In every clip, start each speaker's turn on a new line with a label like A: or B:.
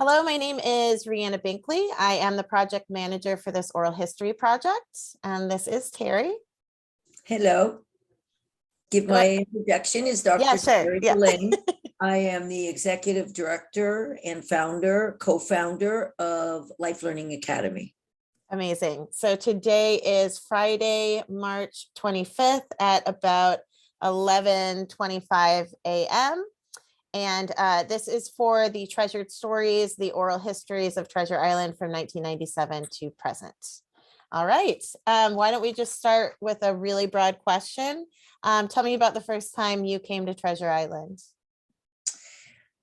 A: Hello, my name is Rihanna Binkley. I am the project manager for this oral history project, and this is Teri.
B: Hello. Give my introduction is
A: Yeah,
B: Dr.
A: sure.
B: Teri
A: Yeah.
B: Delane. I am the executive director and co-founder of Life Learning Academy.
A: Amazing. So today is Friday, March 25th at about 11:25 a.m. And this is for the Treasured Stories, the oral histories of Treasure Island from 1997 to present. All right. Why don't we just start with a really broad question? Tell me about the first time you came to Treasure Island.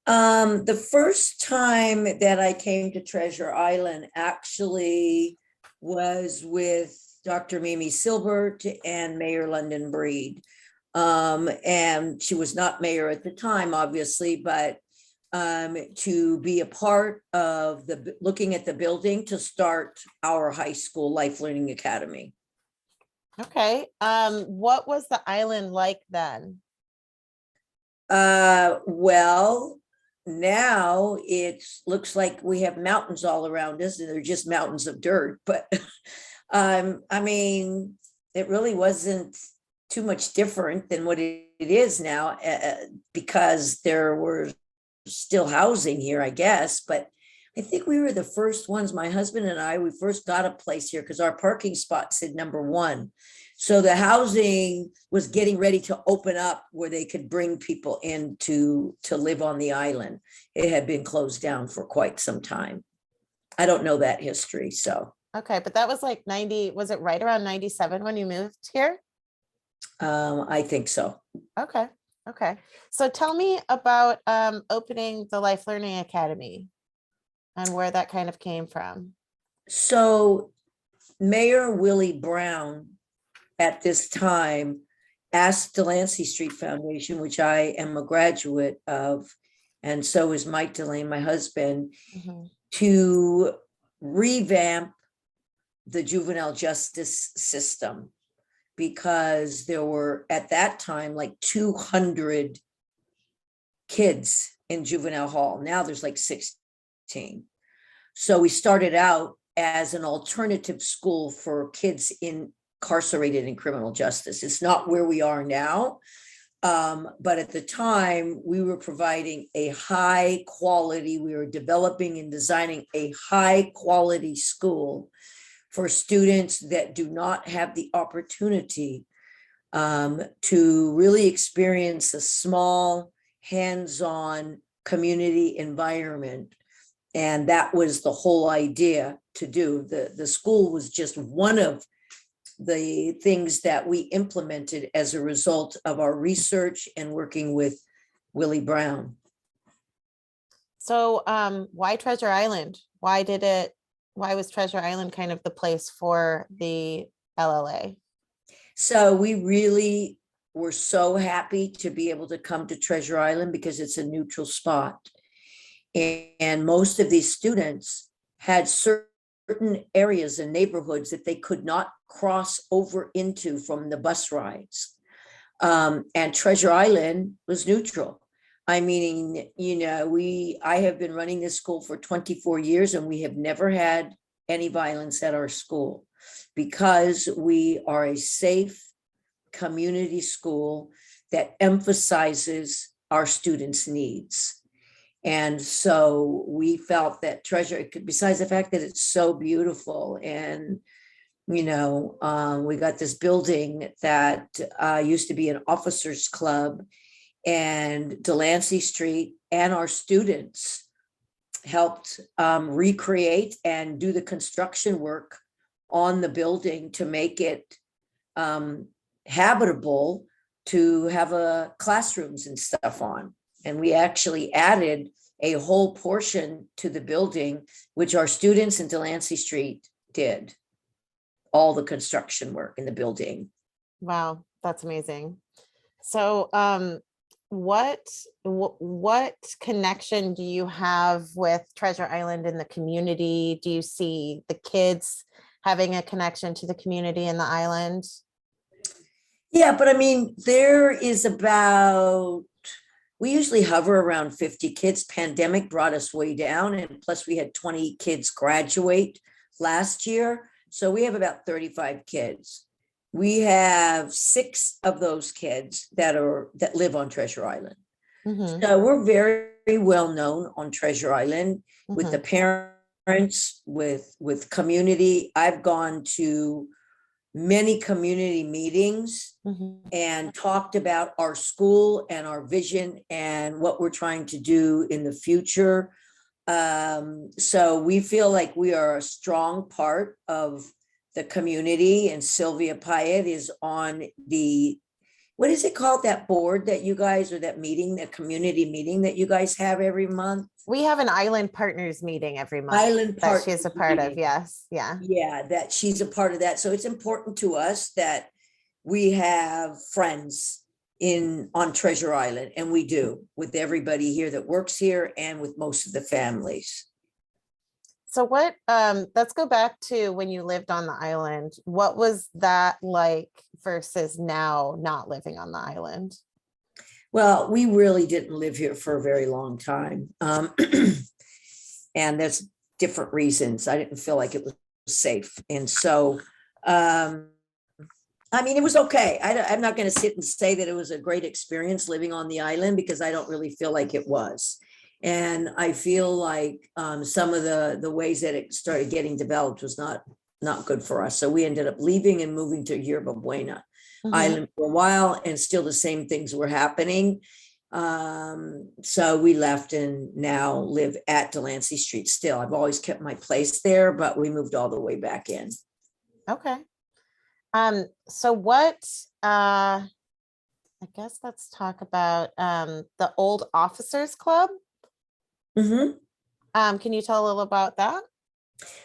B: The first time that I came to Treasure Island actually was with Dr. Mimi Silbert and Mayor London Breed. And she was not mayor at the time, obviously, but to be a part of looking at the building to start our high school Life Learning Academy.
A: Okay. What was the island like then?
B: Well, now it looks like we have mountains all around us and they're just mountains of dirt, but I mean, it really wasn't too much different than what it is now, because there were still housing here, I guess. But I think we were the first ones, my husband and I, we first got a place here because our parking spot said number 1. So the housing was getting ready to open up where they could bring people in to live on the island. It had been closed down for quite some time. I don't know that history, so.
A: Okay, but that was like 90, was it right around 97 when you moved here?
B: I think so.
A: Okay. Okay. So tell me about opening the Life Learning Academy and where that kind of came from.
B: So Mayor Willie Brown at this time asked Delancey Street Foundation, which I am a graduate of, and so is Mike Delane, my husband, to revamp the juvenile justice system, because there were at that time like 200 kids in juvenile hall. Now there's like 16. So we started out as an alternative school for kids incarcerated in criminal justice. It's not where we are now, but at the time we were providing a high quality, we were developing and designing a high quality school for students that do not have the opportunity to really experience a small, hands-on community environment. And that was the whole idea to do. The school was just one of the things that we implemented as a result of our research and working with Willie Brown.
A: So why Treasure Island? Why was Treasure Island kind of the place for the LLA?
B: So we really were so happy to be able to come to Treasure Island because it's a neutral spot. And most of these students had certain areas and neighborhoods that they could not cross over into from the bus rides. And Treasure Island was neutral. I mean, I have been running this school for 24 years and we have never had any violence at our school because we are a safe community school that emphasizes our students' needs. And so we felt that Treasure, besides the fact that it's so beautiful and we got this building that used to be an officers club, and Delancey Street and our students helped recreate and do the construction work on the building to make it habitable to have classrooms and stuff on. And we actually added a whole portion to the building, which our students in Delancey Street did. All the construction work in the building.
A: Wow, that's amazing. So what connection do you have with Treasure Island in the community? Do you see the kids having a connection to the community in the island?
B: Yeah, but I mean, there is about we usually hover around 50 kids. Pandemic brought us way down, and plus we had 20 kids graduate last year. So we have about 35 kids. We have 6 of those kids that live on Treasure Island.
A: Mhm,
B: So we're very well known on Treasure Island with the
A: mhm,
B: parents, with community. I've gone to many community meetings
A: mhm.
B: and talked about our school and our vision and what we're trying to do in the future. So we feel like we are a strong part of the community, and Sylvia Pyatt is on the, what is it called, that board that you guys, or that meeting, that community meeting that you guys have every month?
A: We have an Island Partners meeting every month
B: Island
A: that she's a
B: Partners
A: part of.
B: meeting.
A: Yes. Yeah.
B: Yeah, that she's a part of that. So it's important to us that we have friends on Treasure Island, and we do, with everybody here that works here and with most of the families.
A: So let's go back to when you lived on the island. What was that like versus now not living on the island?
B: Well, we really didn't live here for a very long time. And there's different reasons. I didn't feel like it was safe. And so, I mean, it was okay. I'm not going to sit and say that it was a great experience living on the island, because I don't really feel like it was. And I feel like some of the ways that it started getting developed was not good for us. So we ended up leaving and moving to Yerba Buena
A: Mhm.
B: Island for a while, and still the same things were happening. So we left and now live at Delancey Street still. I've always kept my place there, but we moved all the way back in.
A: Okay. So what, I guess let's talk about the Old Officers Club.
B: Mhm.
A: Can you tell a little about that?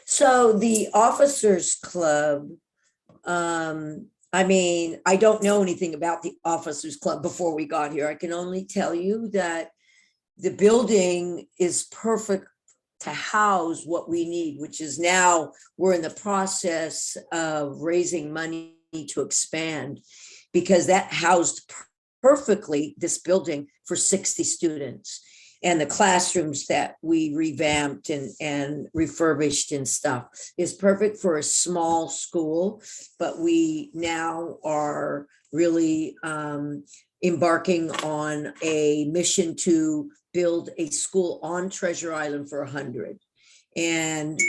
B: So the Officers Club, I mean, I don't know anything about the Officers Club before we got here. I can only tell you that the building is perfect to house what we need, which is, now we're in the process of raising money to expand, because that housed perfectly this building for 60 students. And the classrooms that we revamped and refurbished and stuff is perfect for a small school. But we now are really embarking on a mission to build a school on Treasure Island for 100. And,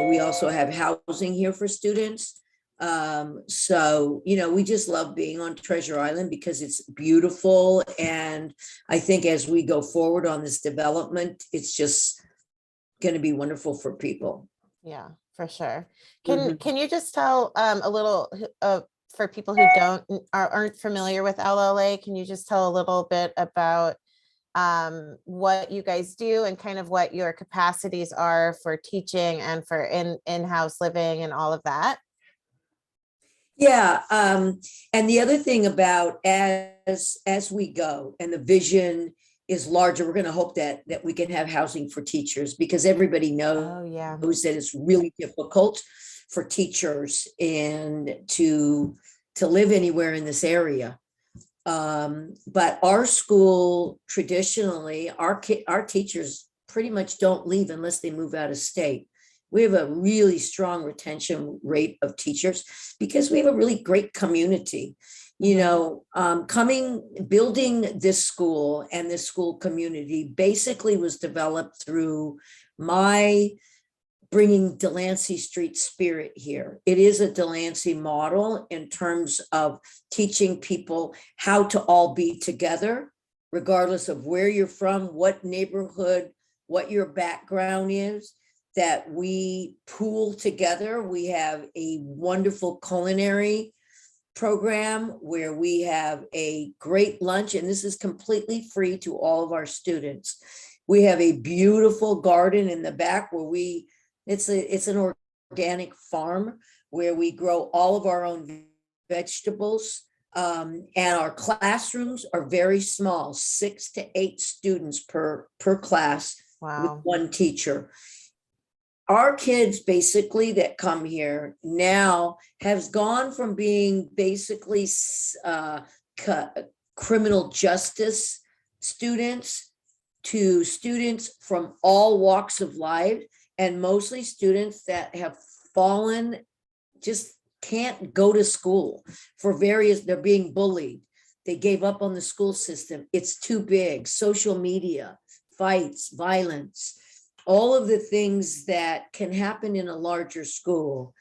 B: we also have housing here for students. So, we just love being on Treasure Island because it's beautiful. And I think as we go forward on this development, it's just going to be wonderful for people.
A: Yeah, for sure.
B: Mhm.
A: Can you just tell a little for people who aren't familiar with LLA, can you just tell a little bit about what you guys do and kind of what your capacities are for teaching and for in-house living and all of that?
B: Yeah, and the other thing about, as we go and the vision is larger, we're going to hope that we can have housing for teachers, because everybody knows
A: Oh, yeah.
B: that it's really difficult for teachers and to live anywhere in this area. But our school, traditionally, our teachers pretty much don't leave unless they move out of state. We have a really strong retention rate of teachers because we have a really great community. Building this school and this school community basically was developed through my bringing Delancey Street spirit here. It is a Delancey model in terms of teaching people how to all be together, regardless of where you're from, what neighborhood, what your background is, that we pool together. We have a wonderful culinary program where we have a great lunch, and this is completely free to all of our students. We have a beautiful garden in the back where it's an organic farm where we grow all of our own vegetables. And our classrooms are very small, 6 to 8 students per class. With
A: Wow.
B: one teacher. Our kids basically that come here now has gone from being basically criminal justice students to students from all walks of life, and mostly students that have fallen, just can't go to school for various, they're being bullied. They gave up on the school system. It's too big. Social media, fights, violence, all of the things that can happen in a larger school.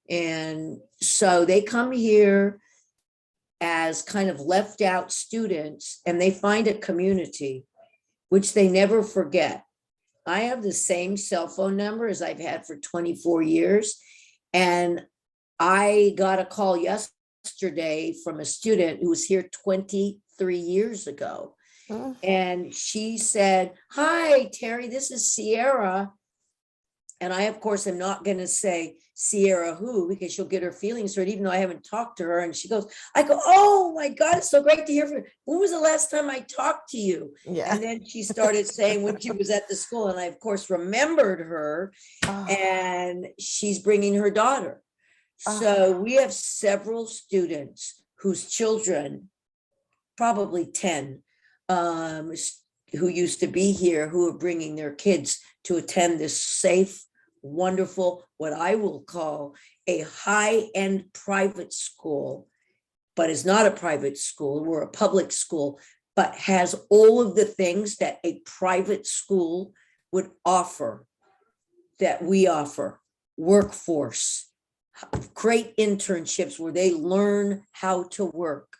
B: And so they come here as kind of left out students, and they find a community, which they never forget. I have the same cell phone number as I've had for 24 years. And I got a call yesterday from a student who was here 23 years ago.
A: Oh,
B: And she said, "Hi, Teri, this is Sierra." And I, of course, am not going to say Sierra who, because she'll get her feelings hurt, even though I haven't talked to her. And she goes, I go, "Oh my God, it's so great to hear from you. When was the last time I talked to you?"
A: yeah.
B: And then she started saying when she was at the school, and I, of course, remembered her,
A: Oh,
B: and she's bringing her daughter. So we have several students whose children, probably 10, who used to be here, who are bringing their kids to attend this safe, wonderful, what I will call a high-end private school, but is not a private school. We're a public school, but has all of the things that a private school would offer, that we offer: workforce, great internships where they learn how to work,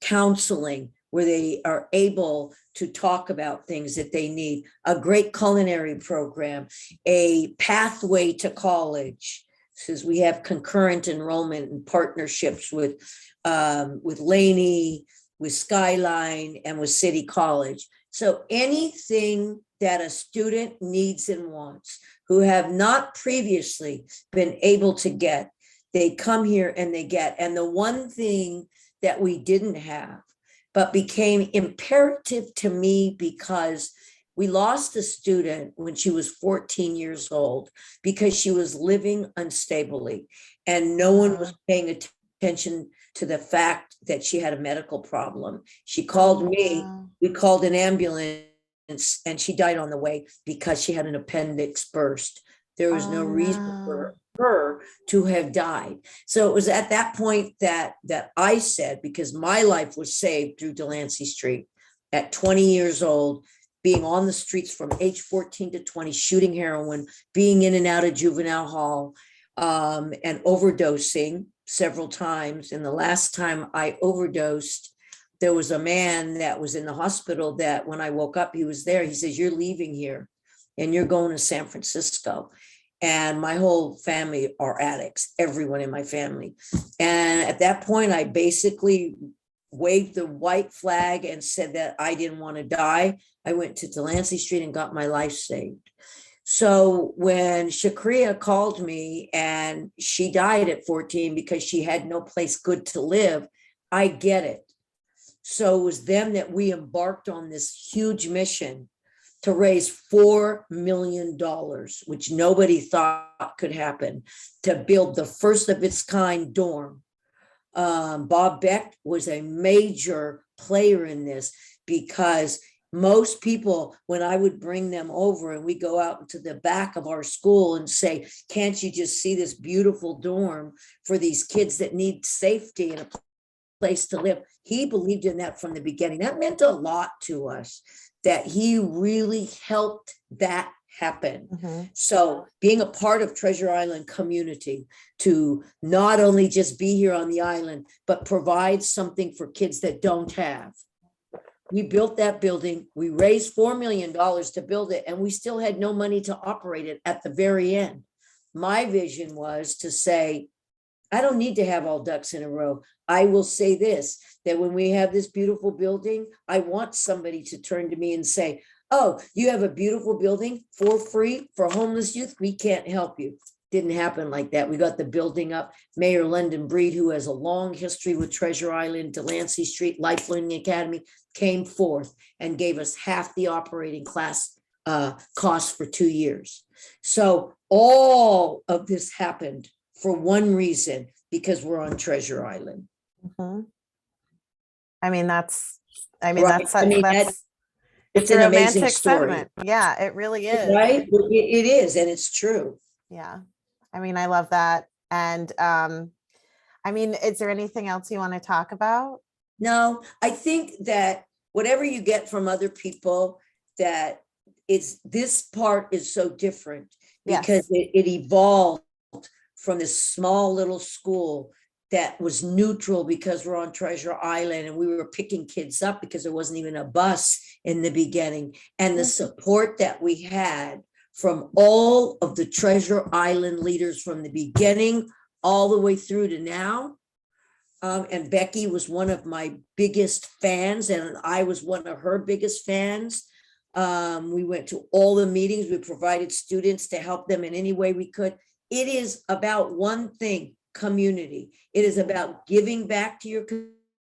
B: counseling where they are able to talk about things that they need, a great culinary program, a pathway to college, since we have concurrent enrollment and partnerships with Laney, with Skyline, and with City College. So anything that a student needs and wants, who have not previously been able to get, they come here and they get. And the one thing that we didn't have, but became imperative to me, because we lost a student when she was 14 years old because she was living unstably, and no one was paying attention to the fact that she had a medical problem. She called me, we called an ambulance, and she died on the way because she had an appendix burst. There was no reason for her to have died. So it was at that point that I said, because my life was saved through Delancey Street at 20 years old, being on the streets from age 14 to 20, shooting heroin, being in and out of juvenile hall, and overdosing several times. And the last time I overdosed, there was a man that was in the hospital that when I woke up, he was there. He says, "You're leaving here and you're going to San Francisco." And my whole family are addicts, everyone in my family. And at that point, I basically waved the white flag and said that I didn't want to die. I went to Delancey Street and got my life saved. So when Shakria called me and she died at 14 because she had no place good to live, I get it. So it was then that we embarked on this huge mission to raise $4 million, which nobody thought could happen, to build the first of its kind dorm. Bob Beck was a major player in this, because most people, when I would bring them over and we go out into the back of our school and say, "Can't you just see this beautiful dorm for these kids that need safety and a place to live?" He believed in that from the beginning. That meant a lot to us, that he really helped that happen.
A: Mm-hmm.
B: So being a part of Treasure Island community, to not only just be here on the island, but provide something for kids that don't have. We built that building. We raised $4 million to build it, and we still had no money to operate it at the very end. My vision was to say, I don't need to have all ducks in a row. I will say this, that when we have this beautiful building, I want somebody to turn to me and say, "Oh, you have a beautiful building for free for homeless youth. We can't help you." Didn't happen like that. We got the building up. Mayor London Breed, who has a long history with Treasure Island, Delancey Street, Life Learning Academy, came forth and gave us half the operating class cost for 2 years. So all of this happened for one reason, because we're on Treasure Island.
A: Mm-hmm. I mean, that's I mean,
B: Right. I mean,
A: that's
B: it's
A: a
B: an amazing
A: romantic
B: story,
A: sentiment. Yeah, it really is.
B: right? It is, and it's true.
A: Yeah. I mean, I love that. And I mean, is there anything else you want to talk about?
B: No, I think that whatever you get from other people, that this part is so different because
A: Yes.
B: it evolved from this small little school that was neutral because we're on Treasure Island and we were picking kids up because there wasn't even a bus in the beginning. And the support that we had from all of the Treasure Island leaders from the beginning all the way through to now. And Becky was one of my biggest fans, and I was one of her biggest fans. We went to all the meetings. We provided students to help them in any way we could. It is about one thing: community. It is about giving back to your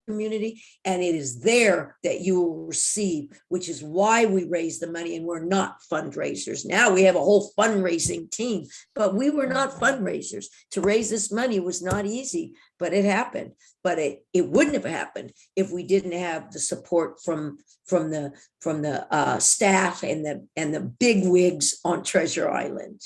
B: community, and it is there that you will receive, which is why we raise the money, and we're not fundraisers. Now we have a whole fundraising team, but we were not fundraisers. To raise this money was not easy, but it happened. But it wouldn't have happened if we didn't have the support from the staff and the big wigs on Treasure Island.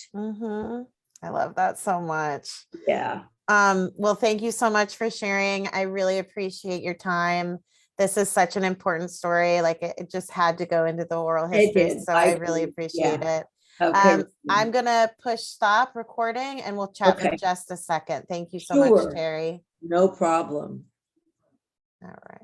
A: I love that so much.
B: Yeah.
A: Well, thank you so much for sharing. I really appreciate your time. This is such an important story. Like it just had to go into the oral history. So I really appreciate it.
B: Okay.
A: I'm gonna push stop recording and we'll chat in just a second. Thank you so much,
B: Sure.
A: Teri.
B: No problem.
A: All right.